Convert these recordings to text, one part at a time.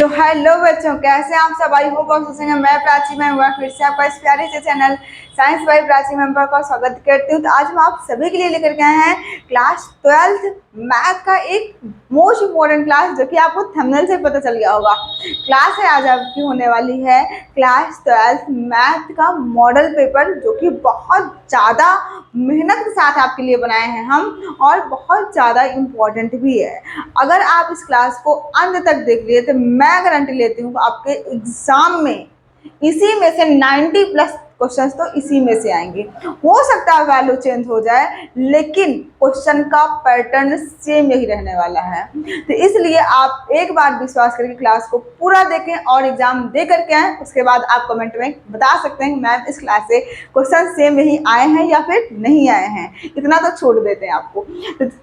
तो हेलो बच्चों, कैसे आप सब? आई होप आप सोचेंगे मैं प्राची मैम फिर से आपका इस प्यारे से channel science by Prachi ma'am पर स्वागत करती हूँ। तो आज हम आप सभी के लिए लेकर के आए हैं क्लास 12th मैथ का एक मोस्ट इम्पोर्टेंट क्लास, जो कि आपको थंबनेल से पता चल गया होगा। क्लास है आज आपकी होने वाली है क्लास 12th मैथ का मॉडल पेपर, जो कि बहुत ज़्यादा मेहनत के साथ आपके लिए बनाए हैं हम, और बहुत ज़्यादा इम्पोर्टेंट भी है। अगर आप इस क्लास को अंत तक देख लिए तो मैं गारंटी लेती हूँ कि आपके एग्जाम में इसी में से 90+ क्वेश्चंस तो इसी में से आएंगे। हो सकता है वैल्यू चेंज हो जाए, लेकिन क्वेश्चन का पैटर्न सेम यही रहने वाला है। तो इसलिए आप एक बार विश्वास करके क्लास को पूरा देखें और एग्जाम दे करके आए। उसके बाद आप कमेंट में बता सकते हैं मैम इस क्लास से क्वेश्चन सेम यही आए हैं या फिर नहीं आए हैं। इतना तो छोड़ देते हैं आपको।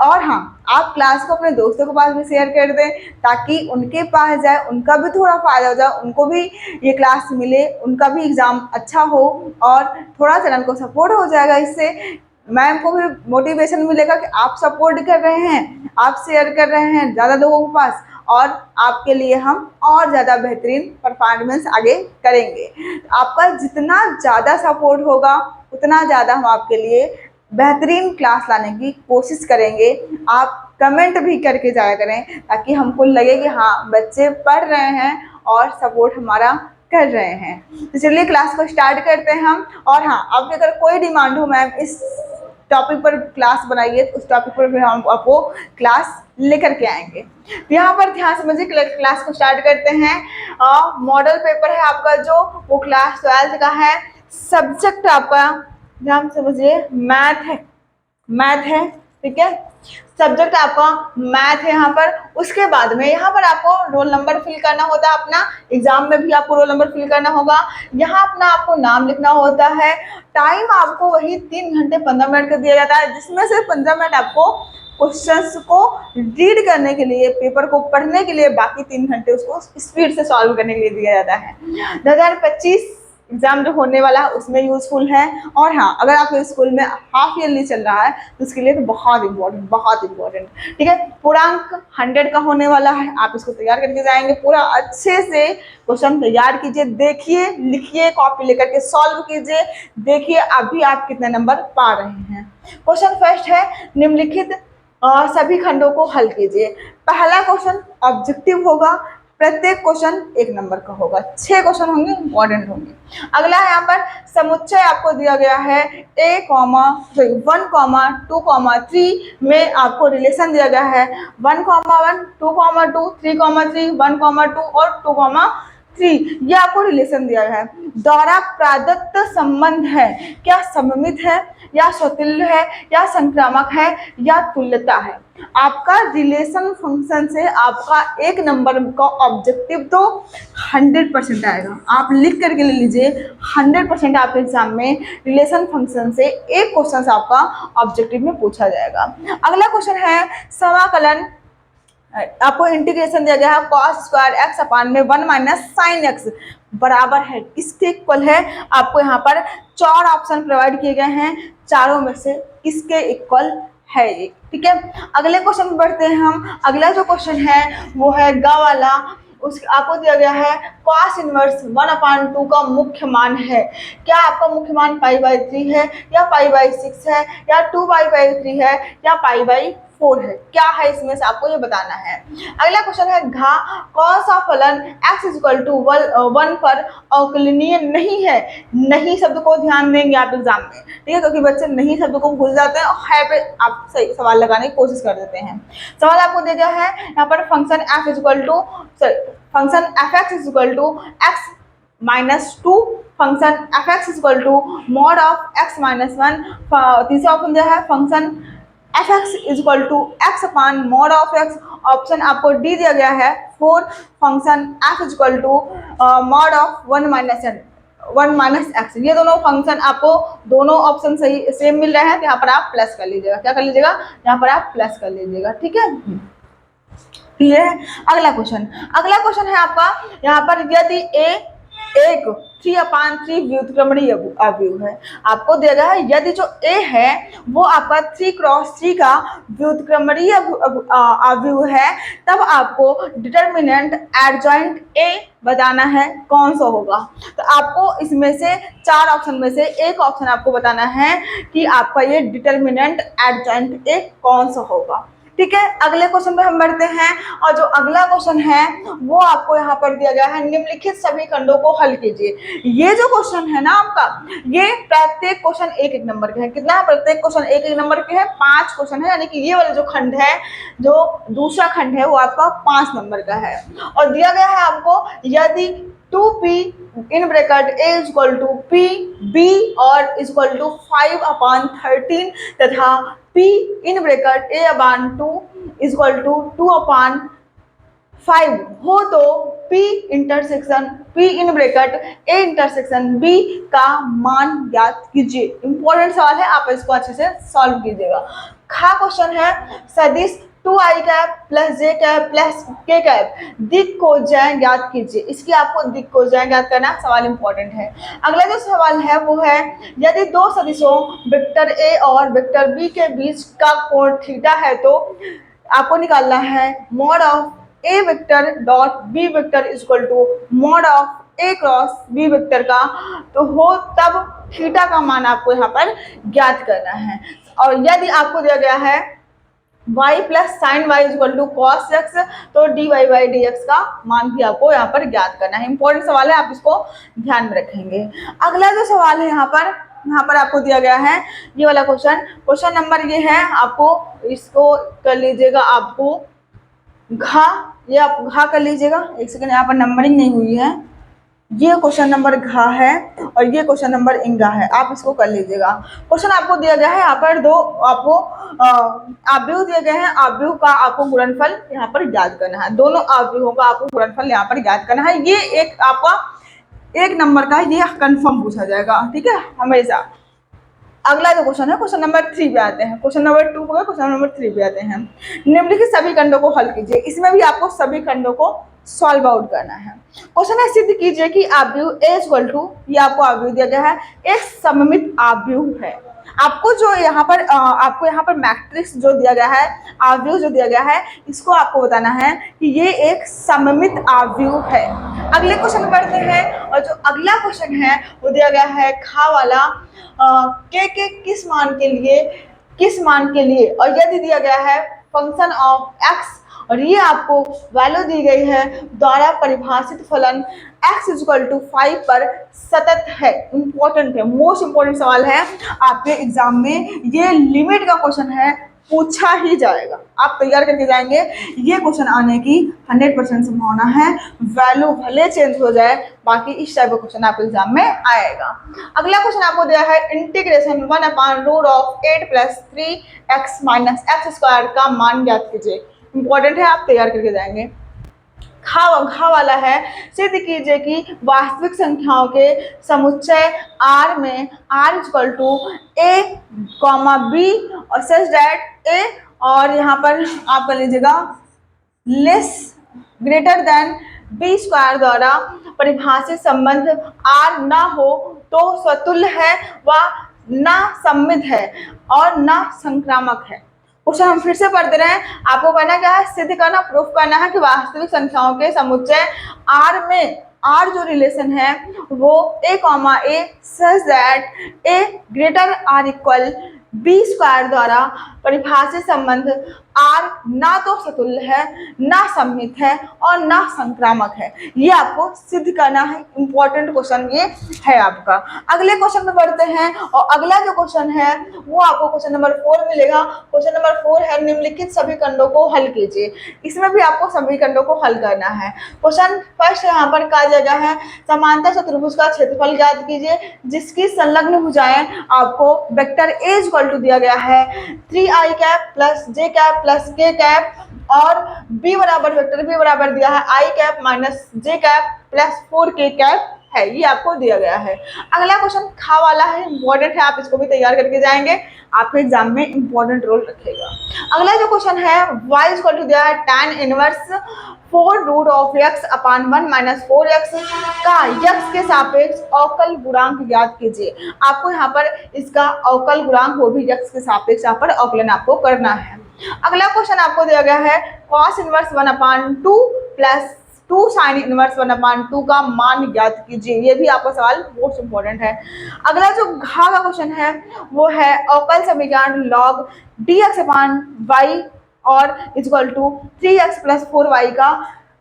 और हाँ, आप क्लास को अपने दोस्तों के पास भी शेयर कर दें, ताकि उनके पास जाए, उनका भी थोड़ा फायदा हो जाए, उनको भी ये क्लास मिले, उनका भी एग्जाम अच्छा हो और थोड़ा चैनल को सपोर्ट हो जाएगा। इससे मैम को भी मोटिवेशन मिलेगा कि आप सपोर्ट कर रहे हैं, आप शेयर कर रहे हैं ज़्यादा लोगों के पास, और आपके लिए हम और ज़्यादा बेहतरीन परफॉर्मेंस आगे करेंगे। आपका जितना ज़्यादा सपोर्ट होगा उतना ज़्यादा हम आपके लिए बेहतरीन क्लास लाने की कोशिश करेंगे। आप कमेंट भी करके जाया करें, ताकि हमको लगे कि हाँ, बच्चे पढ़ रहे हैं और सपोर्ट हमारा कर रहे हैं। तो चलिए क्लास को स्टार्ट करते हैं हम। और हाँ, आपके अगर कोई डिमांड हो मैम इस टॉपिक पर क्लास बनाइए, तो उस टॉपिक पर भी हम आपको क्लास लेकर के आएंगे। तो यहाँ पर ध्यान समझिए, क्लास को स्टार्ट करते हैं। मॉडल पेपर है आपका, जो वो क्लास 12th का है। सब्जेक्ट आपका ध्यान समझिए मैथ है, ठीक है। सब्जेक्ट आपका मैथ है यहाँ पर। उसके बाद में यहाँ पर आपको रोल नंबर फिल करना होता है अपना। एग्जाम में भी आपको रोल नंबर फिल करना होगा। यहाँ अपना आपको नाम लिखना होता है। टाइम आपको वही 3 घंटे 15 मिनट का दिया जाता है, जिसमें से 15 मिनट आपको क्वेश्चंस को रीड करने के लिए, पेपर को पढ़ने के लिए, बाकी 3 घंटे उसको स्पीड से सॉल्व करने के लिए दिया जाता है। 2025 एग्जाम जो होने वाला है उसमें यूजफुल है। और हाँ, अगर आपके स्कूल में हाफ ईयरली चल रहा है तो उसके लिए तो बहुत इंपॉर्टेंट, ठीक है। पूर्णांक 100 का होने वाला है। आप इसको तैयार करके जाएंगे, पूरा अच्छे से क्वेश्चन तैयार कीजिए, देखिए, लिखिए, कॉपी लेकर के सॉल्व कीजिए, देखिए अभी आप कितने नंबर पा रहे हैं। क्वेश्चन फर्स्ट है, निम्नलिखित सभी खंडों को हल कीजिए। पहला क्वेश्चन ऑब्जेक्टिव होगा, प्रत्येक क्वेश्चन 1 नंबर का होगा, 6 क्वेश्चन होंगे, इंपॉर्टेंट होंगे। अगला है यहाँ पर समुच्चय आपको दिया गया है 1,2,3 में आपको रिलेशन दिया गया है 1,1, 2,2, 3,3, 1,2 और 2,3। ये आपको रिलेशन दिया गया है। द्वारा प्रदत्त संबंध है, क्या सममित है या स्वतुल्य है या संक्रामक है या तुल्यता है। आपका रिलेशन फंक्शन से आपका 1 नंबर का ऑब्जेक्टिव तो 100% आएगा। आप लिख करके ले लीजिए, 100% आपके एग्जाम में रिलेशन फंक्शन से एक क्वेश्चन आपका ऑब्जेक्टिव में पूछा जाएगा। अगला क्वेश्चन है समाकलन। आपको इंटीग्रेशन दिया गया है cos स्क्वायर x अपान में 1 माइनस साइन x बराबर है, किसके इक्वल है। आपको यहाँ पर 4 ऑप्शन प्रोवाइड किए गए हैं, चारों में से किसके इक्वल है ये, ठीक है। अगले क्वेश्चन में बढ़ते हैं हम। अगला जो क्वेश्चन है वो है ग वाला। उस आपको दिया गया है cos इनवर्स 1/2 का मुख्य मान है। क्या आपका मुख्य मान π/3 है या π/6 है या 2π/3 है या π/4 है, क्या है इसमें से आपको ये बताना है। अगला क्वेश्चन है घा, कौन सा फलन x = 1 पर अवकलनीय नहीं है। नहीं शब्द को ध्यान देंगे आप एग्जाम में, ठीक है, क्योंकि बच्चे नहीं शब्द को भूल जाते हैं और है पे आप सही सवाल लगाने की कोशिश कर देते हैं। सवाल आपको दिया गया है यहाँ पर function fx = x -2, function fx = mod of x - 1। तीसरा ऑप्शन दिया है function fx = x upon mod of x। Option आपको डी दिया गया है 4, function f = mod of 1 - x। ये दोनों फंक्शन आपको दोनों ऑप्शन सही सेम मिल रहे हैं, तो यहाँ पर आप प्लस कर लीजिएगा। क्या कर लीजिएगा, यहाँ पर आप प्लस कर लीजिएगा, ठीक है, क्लियर है। अगला क्वेश्चन है आपका यहाँ पर, यदि a एक 3/3 व्युत्क्रमणीय अवयव है। आपको दिया गया है यदि जो A है वो आपका 3x3 का व्युत्क्रमणीय अवयव है, तब आपको डिटर्मिनेंट एडजॉइंट A बताना है कौन सा होगा। तो आपको इसमें से 4 ऑप्शन में से एक ऑप्शन आपको बताना है कि आपका ये डिटर्मिनेंट एडजॉइंट A कौन सा होगा। ठीक है, अगले क्वेश्चन पे हम बढ़ते हैं और जो अगला क्वेश्चन है वो आपको यहाँ पर दिया गया है, निम्नलिखित सभी खंडों को हल कीजिए। ये जो क्वेश्चन है ना आपका, ये प्रत्येक क्वेश्चन एक एक नंबर के है। कितना? प्रत्येक क्वेश्चन एक एक नंबर के है, 5 क्वेश्चन है, यानी कि ये वाला जो खंड है, जो दूसरा खंड है वो आपका 5 नंबर का है। और दिया गया है आपको यदि 2p in bracket a is equal to p b और इज इक्वल टू 5/13 तथा p in bracket a/2 is equal to 2/5 हो तो p intersection p in bracket a intersection b का मान ज्ञात कीजिए। इंपॉर्टेंट सवाल है, आप इसको अच्छे से सॉल्व कीजिएगा। खा क्वेश्चन है, सदिश 2i cap plus j cap plus k cap दिक् कोज्याएं ज्ञात कीजिए। इसकी आपको दिक् कोज्याएं ज्ञात करना सवाल इंपॉर्टेंट है। अगला जो सवाल है वो है यदि दो सदिशों वेक्टर a और वेक्टर b के बीच का कोण थीटा है तो आपको निकालना है mod of a vector dot b vector is equal to mod of a cross b vector का तो हो तब थीटा का मान आपको यहाँ पर ज्ञात करना है। और यदि आपको दिया गया है y plus sine y is equal to cos x तो dy बाई डी एक्स का मान भी आपको यहाँ पर ज्ञात करना है। इंपॉर्टेंट सवाल है, आप इसको ध्यान में रखेंगे। अगला जो सवाल है यहाँ पर आपको दिया गया है ये वाला क्वेश्चन नंबर ये है, आपको इसको कर लीजिएगा, आपको ये आप घा कर लीजिएगा। एक सेकंड, यहाँ पर नंबरिंग नहीं हुई है। ये क्वेश्चन नंबर घा है और ये क्वेश्चन नंबर इंगा है, आप इसको कर लीजिएगा। क्वेश्चन आपको दिया गया है यहाँ पर दो आपको आव्यूह दिए गए हैं, आव्यूह का आपको गुणनफल यहाँ पर ज्ञात करना है। दोनों आव्यूहों का आपको गुणनफल यहाँ पर ज्ञात करना है। ये एक आपका 1 नंबर का ये कंफर्म पूछा जाएगा, ठीक है, हमेशा। अगला जो क्वेश्चन है क्वेश्चन नंबर 3 पे आते हैं। क्वेश्चन नंबर 2 हो गया, क्वेश्चन नंबर 3 पे आते हैं। निम्नलिखित सभी खंडों को हल कीजिए। इसमें भी आपको सभी खंडों को सॉल्व आउट करना है। क्वेश्चन है सिद्ध कीजिए कि आव्यूह a इक्वल टू, ये आपको आव्यूह दिया गया है, एक सममित आव्यूह है। आपको जो यहाँ पर आपको यहाँ पर मैट्रिक्स जो दिया गया है, आव्यूह जो दिया गया है, इसको आपको बताना है कि ये एक सममित आव्यूह है। अगले क्वेश्चन में बढ़ते हैं और जो अगला क्वेश्चन है वो दिया गया है खा वाला के किस मान के लिए और यदि दिया गया है फंक्शन ऑफ x और ये आपको वैल्यू दी गई है द्वारा परिभाषित फलन x इज इक्वल टू 5 पर सतत है। इंपॉर्टेंट है, मोस्ट इंपॉर्टेंट सवाल है आपके एग्जाम में। ये लिमिट का क्वेश्चन है, पूछा ही जाएगा, आप तैयार करके जाएंगे। ये क्वेश्चन आने की 100% संभावना है, वैल्यू भले चेंज हो जाए, बाकी इस टाइप का क्वेश्चन आपके एग्जाम में आएगा। अगला क्वेश्चन आपको दिया है integration 1/8 plus 3x minus x square का मान ज्ञात कीजिए। इंपॉर्टेंट है, आप तैयार करके जाएंगे। खा वाला है, सिद्ध कीजिए कि वास्तविक संख्याओं के समुच्चय R में R equal to a comma b और सच दैट a और यहाँ पर आप कर लीजिएगा less greater than b square द्वारा परिभाषित संबंध R ना हो तो स्वतुल्य है व ना सममित है और ना संक्रामक है। क्वेश्चन हम फिर से पढ़ते रहे। आपको करना क्या है, सिद्ध करना, प्रूफ करना है कि वास्तविक संख्याओं के समुच्चय R में R जो रिलेशन है वो a comma a such that a greater R equal b square द्वारा परिभाषित संबंध R ना तो सतुल्य है, ना सममित है और ना संक्रामक है। ये आपको सिद्ध करना है। इंपॉर्टेंट क्वेश्चन ये है आपका। अगले क्वेश्चन में बढ़ते हैं और अगला जो क्वेश्चन है वो आपको क्वेश्चन नंबर 4 मिलेगा। क्वेश्चन नंबर 4 है निम्नलिखित सभी खंडों को हल कीजिए। इसमें भी आपको सभी खंडों को हल करना है। क्वेश्चन फर्स्ट यहाँ पर कहा जगह है समांतर चतुर्भुज का क्षेत्रफल ज्ञात कीजिए जिसकी संलग्न भुजाएं आपको वेक्टर a इक्वल टू दिया गया है 3i cap plus j cap plus k cap और b बराबर वेक्टर b बराबर दिया है i cap minus j cap plus 4k cap है, ये आपको दिया गया है। अगला क्वेश्चन खा वाला है, इंपॉर्टेंट है, आप इसको भी तैयार करके जाएंगे, आपके एग्जाम में इंपॉर्टेंट रोल रखेगा। अगला जो क्वेश्चन है y इज इक्वल टू दिया है tan inverse 4 root of x upon 1 minus 4x का x के सापेक्ष अवकल गुणांक ज्ञात कीजिए। आपको यहाँ पर इसका अवकल गुणांक वो भी x के सापेक्ष यहाँ पर अवकलन आपको करना है। अगला क्वेश्चन आपको दिया गया है cos इनवर्स 1 अपान 2 प्लस 2 साइन इनवर्स 1 अपान 2 का मान ज्ञात कीजिए। ये भी आपका सवाल मोस्ट इंपॉर्टेंट है। अगला जो घ का क्वेश्चन है वो है अवकल समीकरण log dx अपान y और equal to 3x plus 4y का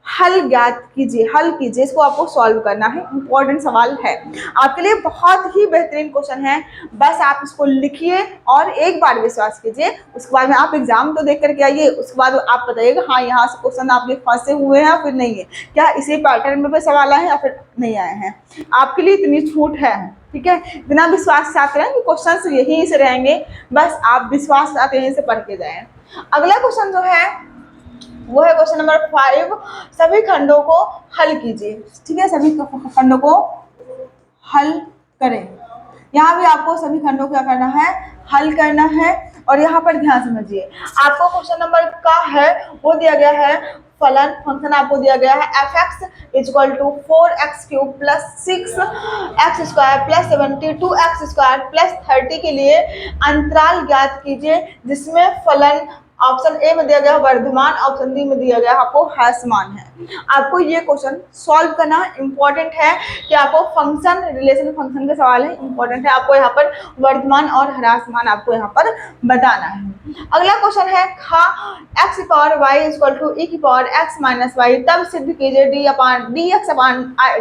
हल ज्ञात कीजिए, हल कीजिए, इसको आपको सॉल्व करना है। इंपॉर्टेंट सवाल है आपके लिए, बहुत ही बेहतरीन क्वेश्चन है, बस आप इसको लिखिए और एक बार विश्वास कीजिए, उसके बाद में आप एग्जाम तो देख करके आइए, उसके बाद आप बताइएगा हाँ यहाँ से क्वेश्चन आपके फंसे हुए हैं फिर नहीं है, क्या इसी पैटर्न में भी सवाल आए हैं या फिर नहीं आए हैं। आपके लिए इतनी छूट है, ठीक है, बिना विश्वास के साथ रहें, क्वेश्चन यहीं से रहेंगे, बस आप विश्वास के साथ यहीं से पढ़ के जाएं। अगला क्वेश्चन जो है वो है क्वेश्चन नंबर 5, सभी खंडों को हल कीजिए। ठीक है, सभी खंडों को हल करें। यहाँ भी आपको सभी खंडों को क्या करना है, हल करना है। और यहाँ पर ध्यान समझिए, आपको क्वेश्चन नंबर का है वो दिया गया है फलन, फंक्शन आपको दिया गया है f(x) equal to 4x³ plus 6x² plus 72x² plus 30 के लिए अंतराल ज्ञात कीजिए जिसमें फलन ऑप्शन ए में दिया गया वर्धमान, ऑप्शन डी में दिया गया आपको ह्रासमान है। आपको ये क्वेश्चन सॉल्व करना इंपॉर्टेंट है कि आपको फंक्शन, रिलेशन फंक्शन का सवाल है, इंपॉर्टेंट है, आपको यहाँ पर वर्धमान और ह्रासमान आपको यहाँ पर बताना है। अगला क्वेश्चन है खा x की power y equal to e की पावर x माइनस वाई, तब सिद्ध कीजिए dx upon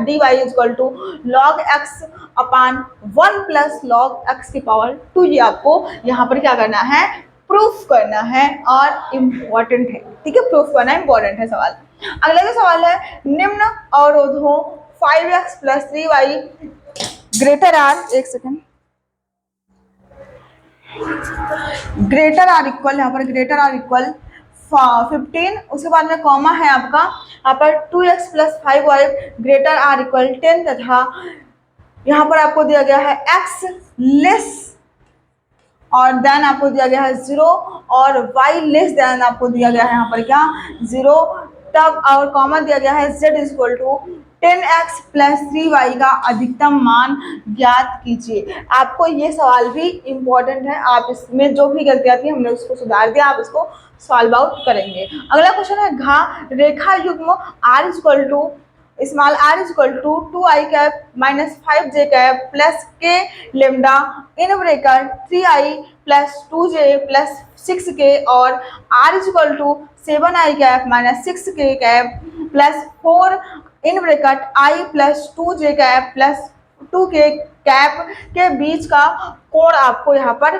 dy equal to log x upon 1 plus log x की पावर 2। ये आपको यहाँ पर क्या करना है, प्रूफ करना है और इम्पोर्टेंट है। ठीक है, प्रूफ करना इम्पोर्टेंट है सवाल। अगला जो सवाल है निम्न अवरोधों 5x plus 3y greater or, एक सेकेंड, ग्रेटर आर इक्वल, यहाँ पर ग्रेटर आर इक्वल 15, उसके बाद में कॉमा है आपका यहाँ पर 2x plus 5y greater or equal 10 तथा यहाँ पर आपको दिया गया है x लेस और देन आपको दिया गया है 0 और y लेस देन आपको दिया गया है यहाँ पर क्या 0, तब और कॉमन दिया गया है z equal to 10x plus 3y का अधिकतम मान ज्ञात कीजिए। आपको ये सवाल भी इम्पोर्टेंट है, आप इसमें जो भी गलतियाँ थी हमने उसको सुधार दिया, आप इसको सॉल्व आउट करेंगे। अगला क्वेश्चन है घा रेखा युग्म r equal to small r equal to 2i cap minus 5j cap plus k lambda in bracket 3i plus 2j plus 6k और r equal to 7i cap minus 6k cap plus 4 in bracket i plus 2j cap plus 2k cap के बीच का कोण आपको यहाँ पर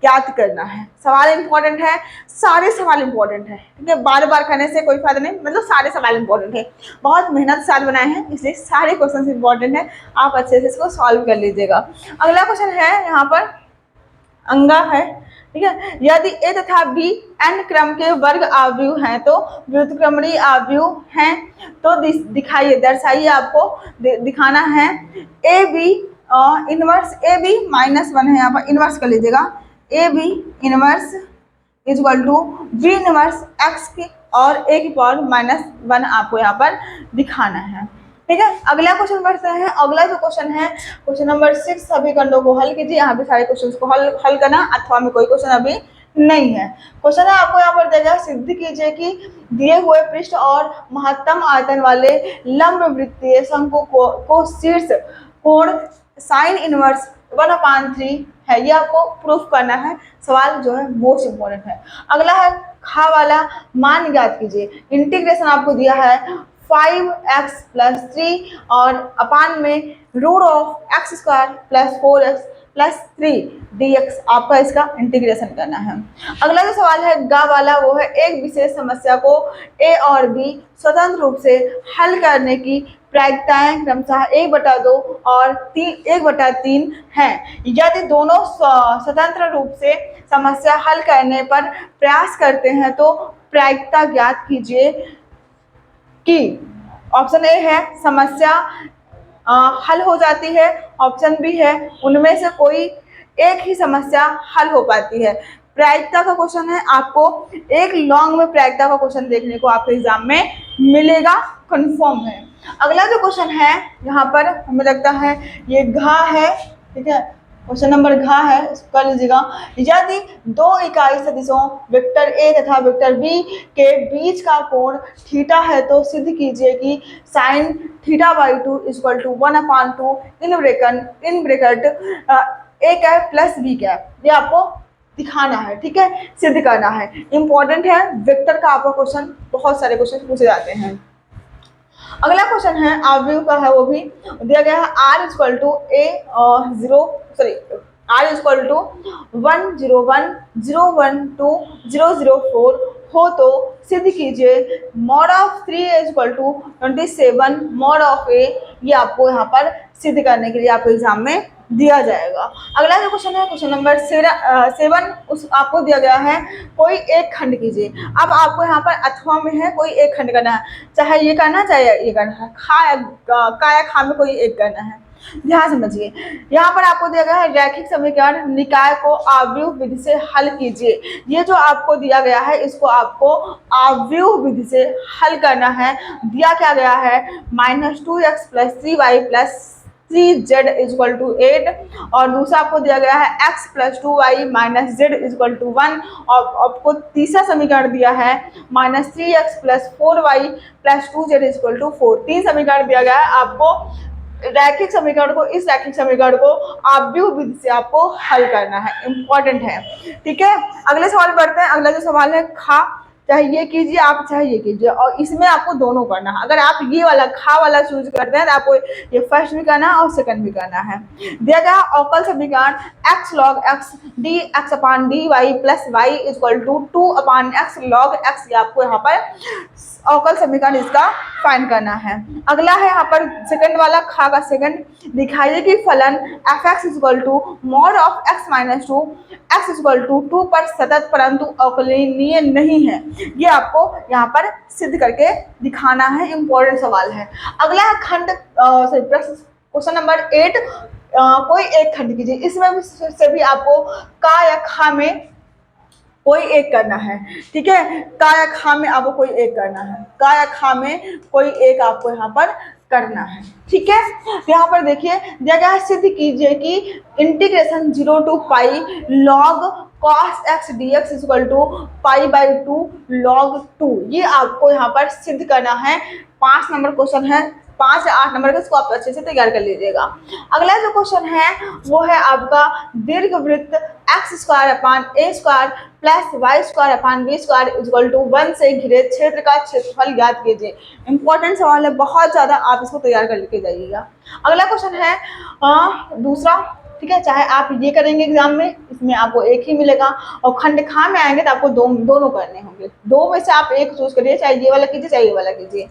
ज्ञात करना है। सवाल इंपॉर्टेंट है, सारे सवाल इंपॉर्टेंट है, ठीक है, बार बार करने से कोई फायदा नहीं, मतलब सारे सवाल इंपॉर्टेंट है, बहुत मेहनत से साथ बनाए हैं इसलिए सारे क्वेश्चन इंपॉर्टेंट है, आप अच्छे से इसको सॉल्व कर लीजिएगा। अगला क्वेश्चन है यहाँ पर अंगा है, ठीक है, यदि ए तथा बी n क्रम के वर्ग आव्यूह हैं तो व्युत्क्रमणीय आव्यूह हैं तो दिखाइए, दर्शाइए, आपको दिखाना है। A B inverse A B minus 1 है, यहाँ पर इनवर्स कर लीजिएगा, A B inverse equal to B inverse X की और ए की पावर माइनस 1 आपको यहाँ पर दिखाना है। ठीक है, अगला क्वेश्चन बढ़ते हैं। अगला जो क्वेश्चन है क्वेश्चन नंबर 6, सभी खंडों को हल कीजिए। यहाँ पे सारे क्वेश्चन को हल करना, अथवा में कोई क्वेश्चन अभी नहीं है। क्वेश्चन है आपको यहाँ पर देगा, सिद्ध कीजिए कि दिए हुए पृष्ठ और महत्तम आयतन वाले लंब वृत्तीय शंकु को शीर्ष कोण साइन इनवर्स 1/3 है, ये आपको प्रूफ करना है। सवाल जो है मोस्ट इंपॉर्टेंट है। अगला है खा वाला मान ज्ञात कीजिए। इंटीग्रेशन आपको दिया है 5x प्लस 3 और अपान में root of x² plus 4x plus 3 dx, आपका इसका इंटीग्रेशन करना है। अगला जो सवाल है गा वाला, वो है एक विशेष समस्या को a और b स्वतंत्र रूप से हल करने की प्रायिकताएं क्रमशः 1/2 और 1/3 हैं। यदि दोनों स्वतंत्र रूप से समस्या हल करने पर प्रयास करते हैं तो प्रायिकता ज्ञात कीजिए कि ऑप्शन ए है समस्या हल हो जाती है, ऑप्शन बी है उनमें से कोई एक ही समस्या हल हो पाती है। प्रायिकता का क्वेश्चन है, आपको एक लॉन्ग में प्रायिकता का क्वेश्चन देखने को आपके एग्जाम में मिलेगा, कंफर्म है। अगला जो क्वेश्चन है यहाँ पर हमें लगता है ये घा है, ठीक है, क्वेश्चन नंबर घा है, इसको कर लीजिएगा। यदि दो इकाई सदिशों वेक्टर ए तथा वेक्टर बी के बीच का कोण थीटा है तो सिद्ध कीजिए कि sine theta by two equal to 1/2 in bracket A cap plus B cap, ये आपको दिखाना है, ठीक है, सिद्ध करना है। इंपॉर्टेंट है, वेक्टर का आपका क्वेश्चन, बहुत सारे क्वेश्चन पूछे जाते हैं। अगला क्वेश्चन है आव्यूह का है, वो भी दिया गया है r equal to r equal to 101012004 हो तो सिद्ध कीजिए mod of 3a equal to 27 mod of a, ये आपको यहाँ पर सिद्ध करने के लिए आपको एग्जाम में दिया जाएगा। अगला जो क्वेश्चन है क्वेश्चन नंबर 7, उस आपको दिया गया है कोई एक खंड कीजिए। अब आपको यहाँ पर अथवा में है कोई एक खंड करना है, चाहे ये करना चाहे ये करना है, का या खा में कोई एक करना है। ध्यान समझिए, यहाँ पर आपको दिया गया है रैखिक समीकरण निकाय को आव्यूह विधि से हल कीजिए। ये जो आपको दिया गया है इसको आपको आव्यूह विधि से हल करना है। दिया क्या गया है -2x + 3y + 3z equal to 8, और दूसरा आपको दिया गया है x + 2y - z equal to 1, और आपको तीसरा समीकरण दिया है -3x + 4y + 2z equal to 4। 3 समीकरण दिया गया है आपको रैखिक समीकरण को, इस रैखिक समीकरण को आव्यूह विधि से आपको हल करना है, इंपॉर्टेंट है, ठीक है। अगले सवाल बढ़ते हैं। अगला जो सवाल है खा, चाहे ये कीजिए आप चाहे ये कीजिए, और इसमें आपको दोनों करना है। अगर आप ये वाला खा वाला चूज करते हैं तो आपको ये फर्स्ट भी करना है और सेकंड भी करना है। दिया गया अवकल समीकरण x log x dx/dy + y equal to 2/x log x, ये आपको यहाँ पर अवकल समीकरण इसका फाइंड करना है। अगला है यहाँ पर सेकंड वाला खा का सेकंड, दिखाइए कि फलन f(x) equal to mod of x - 2 x equal to 2 पर सतत परंतु अवकलनीय नहीं है। ये आपको यहाँ पर सिद्ध करके दिखाना है, इंपॉर्टेंट सवाल है। अगला खंड क्वेश्चन नंबर 8, कोई एक खंड कीजिए। इसमें से भी आपको का या खा में कोई एक करना है, ठीक है, का या खा में आपको कोई एक करना है, का या खा में कोई एक आपको यहाँ पर करना है, ठीक है। यहाँ पर देखिए दिया गया है सिद्ध कीजिए कि integration 0 to pi log cos x dx equal to π/2 log 2, ये आपको यहाँ पर सिद्ध करना है। 5 नंबर क्वेश्चन है, 5 या 8 नंबर का, इसको आप अच्छे से तैयार कर लीजिएगा। अगला जो क्वेश्चन है वो है आपका दीर्घवृत्त x² + y² इक्वल टू 1 से घिरे क्षेत्र का क्षेत्रफल ज्ञात कीजिए। इंपॉर्टेंट सवाल है, बहुत ज्यादा, आप इसको तैयार कर लेके जाइएगा। अगला क्वेश्चन है दूसरा, ठीक है, चाहे आप ये करेंगे एग्जाम में, इसमें आपको एक ही मिलेगा, और खंड खा में आएंगे तो आपको दोनों करने होंगे। दो में से आप एक चूज करिए, चाहे ये वाला कीजिए चाहे ये वाला कीजिए।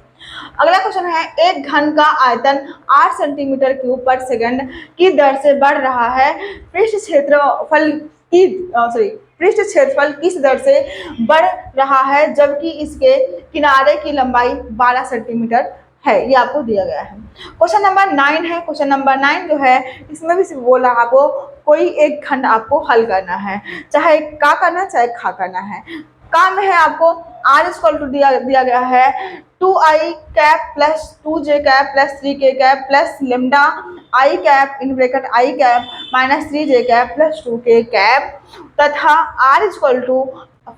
अगला क्वेश्चन है एक घन का आयतन 8 सेंटीमीटर/सेकंड की दर से बढ़ रहा है, पृष्ठ क्षेत्रफल किस दर से बढ़ रहा है जबकि इसके किनारे की लंबाई 12 सेंटीमीटर है, ये आपको दिया गया है। क्वेश्चन नंबर 9 है, क्वेश्चन नंबर 9 जो है इसमें भी बोला आपको कोई एक खंड आपको हल करना है, चाहे का करना चाहे खा करना है। का में है आपको r इक्वल टू दिया गया है 2i कैप + 2j कैप + 3k cap + lambda i cap in bracket i cap -3j cap + 2k cap, तथा r equal to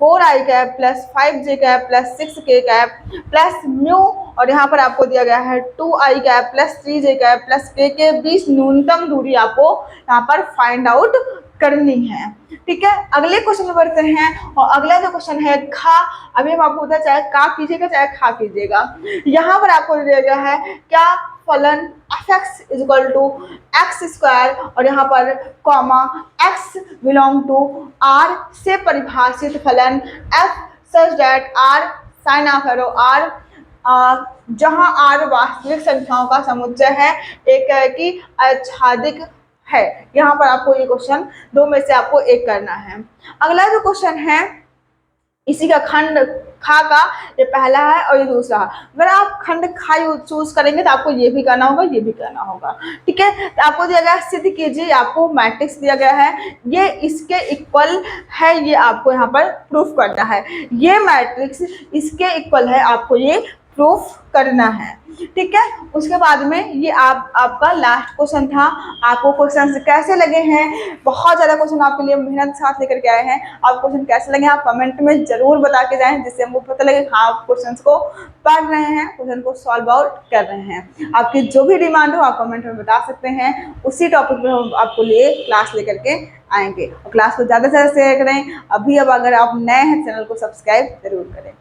4i cap + 5j cap + 6k cap plus mu, और यहाँ पर आपको दिया गया है 2i cap + 3j cap + k के बीच न्यूनतम दूरी आपको यहाँ पर फाइंड आउट करनी है, ठीक है। अगले क्वेश्चन में बढ़ते हैं, और अगला जो क्वेश्चन है खा, अभी हम आपको बताया चाहे का कीजिएगा चाहे खा कीजिएगा। यहाँ पर आपको दिया गया है क्या फलन f(x) इक्वल टू x², और यहाँ पर comma x belong to r से परिभाषित फलन f such that r sign of arrow r, जहाँ r वास्तविक संख्याओं का समुच्चय है, एक की आच्छादिक है। यहाँ पर आपको ये क्वेश्चन दो में से आपको एक करना है। अगला जो क्वेश्चन है इसी का खंड खा का ये पहला है और ये दूसरा है। अगर आप खंड खा चूज करेंगे तो आपको ये भी करना होगा, ये भी करना होगा। ठीक है, तो आपको दिया गया है सिद्ध कीजिए, आपको मैट्रिक्स दिया गया है, ये इसके इक्वल है, ये आपको यहाँ पर प्रूफ करना है। ये मैट्रिक्स इसके इक्वल है, आपको ये प्रूफ करना है। ठीक है, उसके बाद में ये आपका लास्ट क्वेश्चन था। आपको क्वेश्चन कैसे लगे हैं, बहुत ज़्यादा क्वेश्चन आपके लिए मेहनत के साथ लेकर के आए हैं। आप क्वेश्चन कैसे लगे आप कमेंट में जरूर बता के जाएं, जिससे हमको पता लगे हाँ आप क्वेश्चन को पढ़ रहे हैं, क्वेश्चन को सॉल्व आउट कर रहे हैं। आपकी जो भी डिमांड हो आप कमेंट में बता सकते हैं, उसी टॉपिक पर हम आपको लिए क्लास लेकर के आएंगे। और क्लास को ज़्यादा से ज़्यादा शेयर करें। अभी अब अगर आप नए हैं चैनल को सब्सक्राइब जरूर करें।